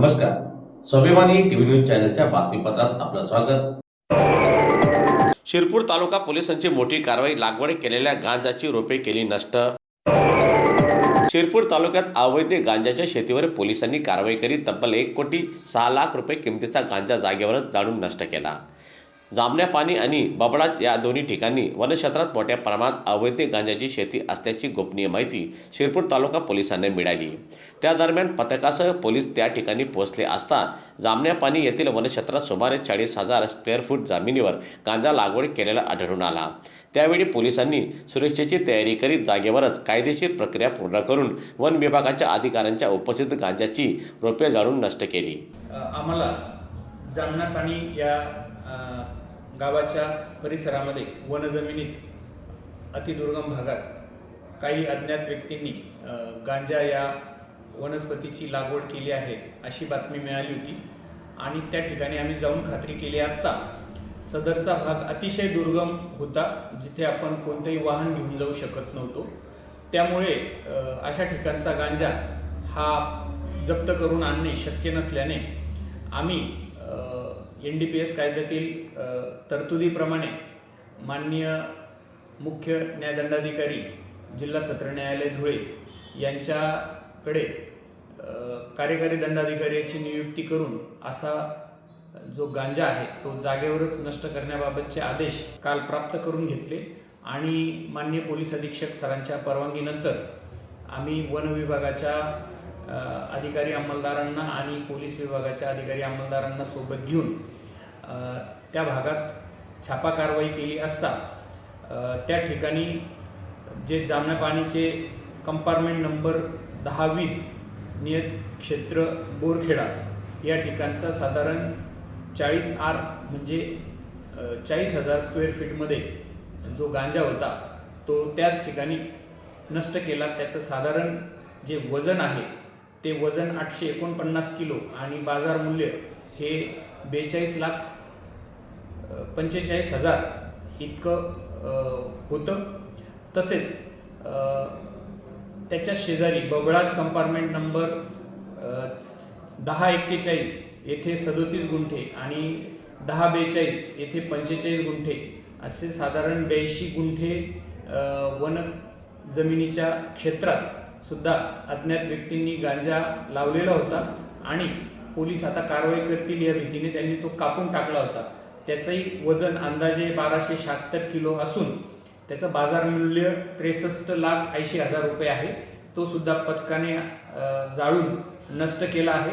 नमस्कार. स्वाभिमानी TV news चॅनलच्या बातमीपत्रात आपलं स्वागत. शिरपूर तालुका पोलिसांची मोठी कारवाई. लागवड केलेल्या गांजाची रोपे केली नष्ट. शिरपूर तालुक्यात अवैध गांजाच्या शेतीवर पोलिसांनी कारवाई करीत तब्बल 1,06,00,000 रुपये किमतीचा गांजा जागेवरच जाळून नष्ट केला. जामण्या पाणी आणि बबडाच या दोन्ही ठिकाणी वनक्षेत्रात मोठ्या प्रमाणात अवैध गांजाची शेती असल्याची गोपनीय माहिती शिरपूर तालुका पोलिसांना मिळाली. त्या दरम्यान पथकासह पोलीस त्या ठिकाणी पोहोचले असता जामण्या पाणी येथील वनक्षेत्रात सुमारे 40,000 स्क्वेअर फूट जमिनीवर गांजा लागवड केलेला आढळून आला. त्यावेळी पोलिसांनी सुरक्षेची तयारी करीत जागेवरच कायदेशीर प्रक्रिया पूर्ण करून वन विभागाच्या अधिकाऱ्यांच्या उपस्थित गांजाची रोपे जाळून नष्ट केली. आम्हाला जामणा पाणी या गावाच्या परिसरामध्ये वनजमिनीत अतिदुर्गम भागात काही अज्ञात व्यक्तींनी गांजा या वनस्पतीची लागवड केली आहे अशी बातमी मिळाली होती आणि त्या ठिकाणी आम्ही जाऊन खात्री केली असता सदरचा भाग अतिशय दुर्गम होता, जिथे आपण कोणतेही वाहन घेऊन जाऊ शकत नव्हतो. त्यामुळे अशा ठिकाणचा गांजा हा जप्त करून आणणे शक्य नसल्याने आम्ही NDPS कायद्यातील तरतुदीप्रमाणे माननीय मुख्य न्यायदंडाधिकारी जिल्हा सत्र न्यायालय धुळे यांच्याकडे कार्यकारी दंडाधिकाऱ्याची नियुक्ती करून असा जो गांजा आहे तो जागेवरच नष्ट करण्याबाबतचे आदेश काल प्राप्त करून घेतले आणि माननीय पोलीस अधीक्षक सरांच्या परवानगीनंतर आम्ही वन विभागाच्या अधिकारी अंमलदारांना आणि पोलीस विभागाच्या अधिकारी अंमलदारांना सोबत घेऊन त्या भागात छापा कारवाई केली असता त्या ठिकाणी जे जामण्या पाणीचे कंपार्टमेंट नंबर 10-20 नियत क्षेत्र बोरखेडा या ठिकाणचा साधारण 40R म्हणजे 40,000 स्क्वेअर फीटमध्ये जो गांजा होता तो त्याच ठिकाणी नष्ट केला. त्याचं साधारण जे वजन आहे ते वजन 849 किलो आणि बाजार मूल्य हे 42,45,000 इतकं होतं. तसेच त्याच्या शेजारी बबडाच कंपार्टमेंट नंबर 1041 येथे 37 गुंठे आणि 1042 येथे 45 गुंठे असे साधारण 82 गुंठे वन जमिनीच्या क्षेत्रात सुद्धा अज्ञात व्यक्तींनी गांजा लावलेला होता आणि पोलीस आता कारवाई करतील या भीतीने त्यांनी तो कापून टाकला होता. त्याचंही वजन अंदाजे 1276 किलो असून त्याचं बाजार मूल्य 63,80,000 रुपये आहे. तो सुद्धा पथकाने जाळून नष्ट केला आहे.